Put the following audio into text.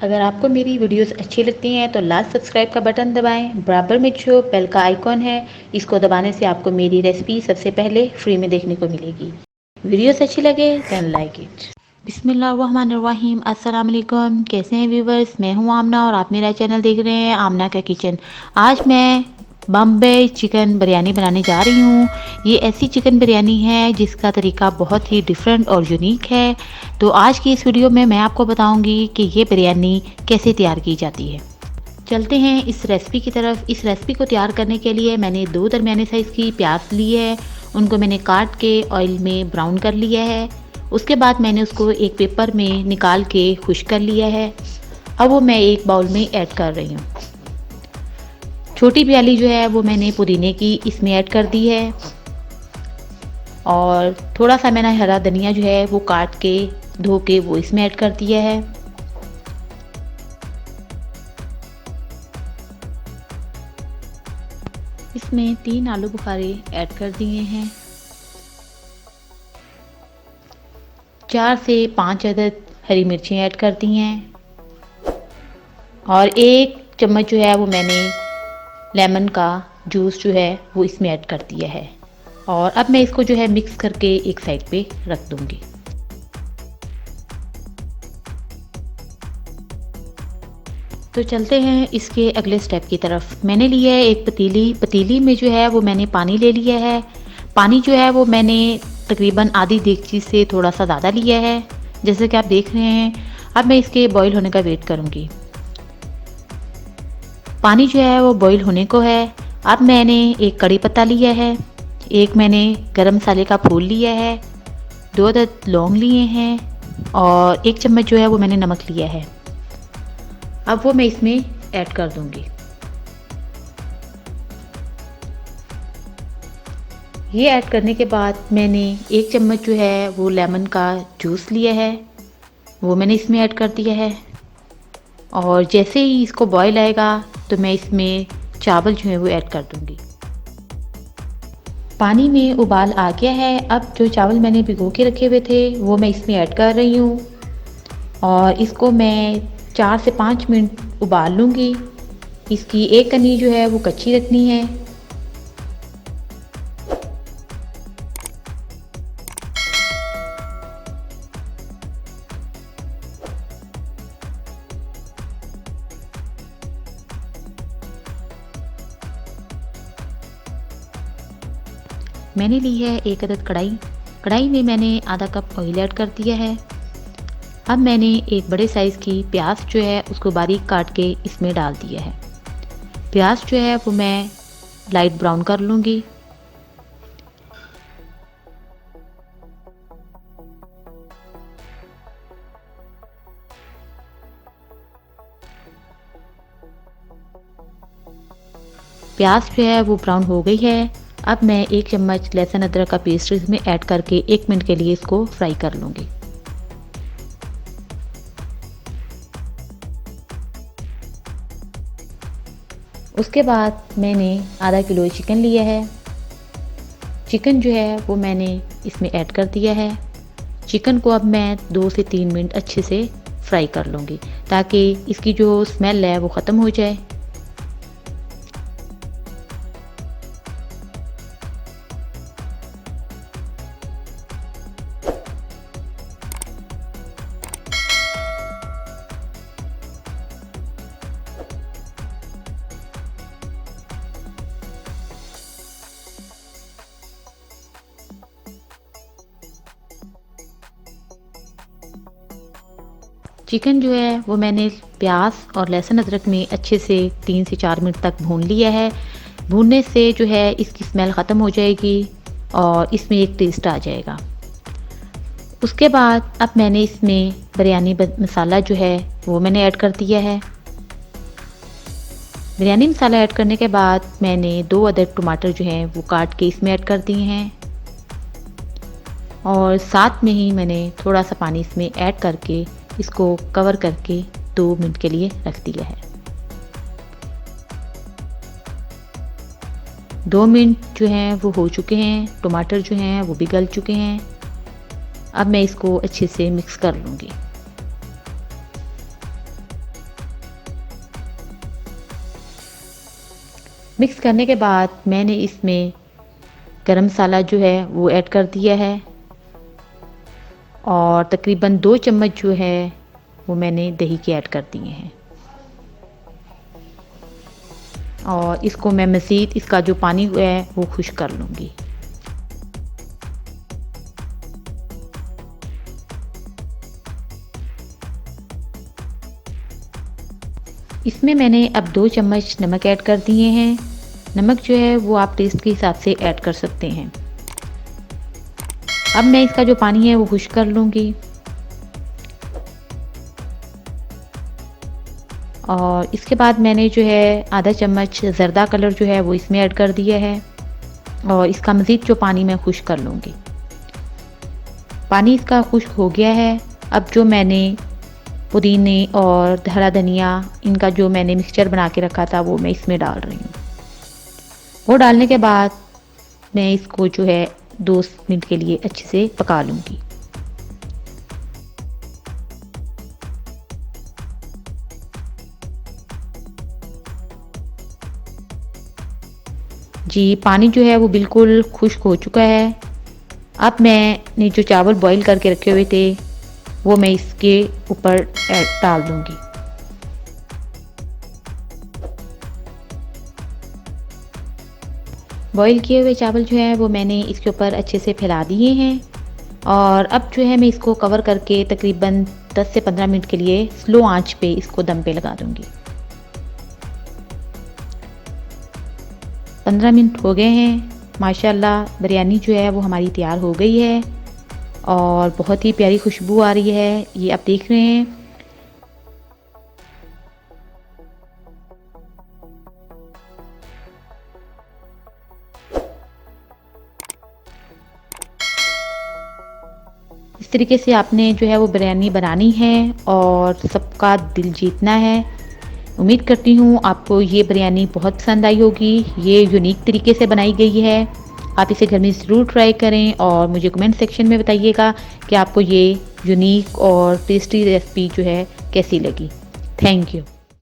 अगर आपको मेरी वीडियोस अच्छी लगती हैं तो लाल सब्सक्राइब का बटन दबाएं। बराबर में जो बेल का आइकॉन है, इसको दबाने से आपको मेरी रेसिपी सबसे पहले फ्री में देखने को मिलेगी। वीडियोस अच्छी लगे देन लाइक इट। बिस्मिल्लाहिर्रहमानिर्रहीम। अस्सलाम वालेकुम। कैसे हैं व्यूवर्स? मैं हूं आमना और आप मेरा चैनल देख रहे हैं आमना का किचन। आज मैं बम्बे चिकन बिरयानी बनाने जा रही हूँ। ये ऐसी चिकन बिरयानी है जिसका तरीका बहुत ही डिफरेंट और यूनिक है। तो आज की इस वीडियो में मैं आपको बताऊंगी कि ये बिरयानी कैसे तैयार की जाती है। चलते हैं इस रेसिपी की तरफ। इस रेसिपी को तैयार करने के लिए मैंने 2 दरमियाने साइज़ की प्याज ली है। उनको मैंने काट के ऑयल में ब्राउन कर लिया है। उसके बाद मैंने उसको एक पेपर में निकाल के खुश्क कर लिया है। अब वो मैं एक बाउल में ऐड कर रही हूँ। छोटी प्याली जो है वो मैंने पुदीने की इसमें ऐड कर दी है और थोड़ा सा मैंने हरा धनिया जो है वो काट के धो के वो इसमें ऐड कर दिया है। इसमें 3 आलू बुखारे ऐड कर दिए हैं। 4 से 5 अदद हरी मिर्चें ऐड कर दी हैं और 1 चम्मच जो है वो मैंने लेमन का जूस जो है वो इसमें ऐड कर दिया है और अब मैं इसको जो है मिक्स करके एक साइड पे रख दूंगी। तो चलते हैं इसके अगले स्टेप की तरफ। मैंने लिया है एक पतीली में जो है वो मैंने पानी ले लिया है। पानी जो है वो मैंने तकरीबन आधी देगची से थोड़ा सा ज़्यादा लिया है, जैसे कि आप देख रहे हैं। अब मैं इसके बॉईल होने का वेट करूँगी। पानी जो है वो बॉईल होने को है। अब मैंने एक कड़ी पत्ता लिया है, एक मैंने गरम मसाले का फूल लिया है, 2 अदद लौंग लिए हैं और 1 चम्मच जो है वो मैंने नमक लिया है। अब वो मैं इसमें ऐड कर दूंगी। ये ऐड करने के बाद मैंने 1 चम्मच जो है वो लेमन का जूस लिया है, वो मैंने इसमें ऐड कर दिया है और जैसे ही इसको बॉईल आएगा तो मैं इसमें चावल जो है वो ऐड कर दूंगी। पानी में उबाल आ गया है। अब जो चावल मैंने भिगो के रखे हुए थे वो मैं इसमें ऐड कर रही हूँ और इसको मैं 4 से 5 मिनट उबाल लूँगी। इसकी एक कनी जो है वो कच्ची रखनी है। मैंने ली है 1 अदद कढ़ाई में मैंने आधा कप ऑयल ऐड कर दिया है। अब मैंने एक बड़े साइज़ की प्याज जो है उसको बारीक काट के इसमें डाल दिया है। प्याज जो है वो मैं लाइट ब्राउन कर लूँगी। प्याज जो है वो ब्राउन हो गई है। अब मैं 1 चम्मच लहसुन अदरक का पेस्ट इसमें ऐड करके 1 मिनट के लिए इसको फ्राई कर लूँगी। उसके बाद मैंने आधा किलो चिकन लिया है। चिकन जो है वो मैंने इसमें ऐड कर दिया है। चिकन को अब मैं 2 से 3 मिनट अच्छे से फ्राई कर लूँगी ताकि इसकी जो स्मेल है वो ख़त्म हो जाए। चिकन जो है वो मैंने प्याज और लहसुन अदरक में अच्छे से 3 से 4 मिनट तक भून लिया है। भूनने से जो है इसकी स्मेल ख़त्म हो जाएगी और इसमें एक टेस्ट आ जाएगा। उसके बाद अब मैंने इसमें बिरयानी मसाला जो है वो मैंने ऐड कर दिया है। बिरयानी मसाला ऐड करने के बाद मैंने 2 अदद टमाटर जो हैं वो काट के इसमें ऐड कर दिए हैं और साथ में ही मैंने थोड़ा सा पानी इसमें ऐड करके इसको कवर करके 2 मिनट के लिए रख दिया है। 2 मिनट जो हैं वो हो चुके हैं। टमाटर जो हैं वो भी गल चुके हैं। अब मैं इसको अच्छे से मिक्स कर लूँगी। मिक्स करने के बाद मैंने इसमें गरम मसाला जो है वो ऐड कर दिया है और तकरीबन 2 चम्मच जो है वो मैंने दही के ऐड कर दिए हैं और इसको मैं मज़ीद इसका जो पानी है वो खुश्क कर लूँगी। इसमें मैंने अब 2 चम्मच नमक ऐड कर दिए हैं। नमक जो है वो आप टेस्ट के हिसाब से ऐड कर सकते हैं। अब मैं इसका जो पानी है वो खुश्क कर लूँगी और इसके बाद मैंने जो है आधा चम्मच ज़र्दा कलर जो है वो इसमें ऐड कर दिया है और इसका मज़ीद जो पानी मैं खुश्क कर लूँगी। पानी इसका खुश्क हो गया है। अब जो मैंने पुदीने और हरा धनिया इनका जो मैंने मिक्सचर बना के रखा था वो मैं इसमें डाल रही हूँ। वो डालने के बाद मैं इसको जो है 2 मिनट के लिए अच्छे से पका लूँगी। जी, पानी जो है वो बिल्कुल खुश्क हो चुका है। अब मैंने जो चावल बॉईल करके रखे हुए थे वो मैं इसके ऊपर डाल दूँगी। बॉईल किए हुए चावल जो है वो मैंने इसके ऊपर अच्छे से फैला दिए हैं और अब जो है मैं इसको कवर करके तकरीबन 10 से 15 मिनट के लिए स्लो आंच पे इसको दम पे लगा दूँगी। 15 मिनट हो गए हैं। माशाल्लाह बिरयानी जो है वो हमारी तैयार हो गई है और बहुत ही प्यारी खुशबू आ रही है। ये आप देख रहे हैं। इस तरीके से आपने जो है वो बिरयानी बनानी है और सबका दिल जीतना है। उम्मीद करती हूँ आपको ये बिरयानी बहुत पसंद आई होगी। ये यूनिक तरीके से बनाई गई है। आप इसे घर में ज़रूर ट्राई करें और मुझे कमेंट सेक्शन में बताइएगा कि आपको ये यूनिक और टेस्टी रेसिपी जो है कैसी लगी। Thank you.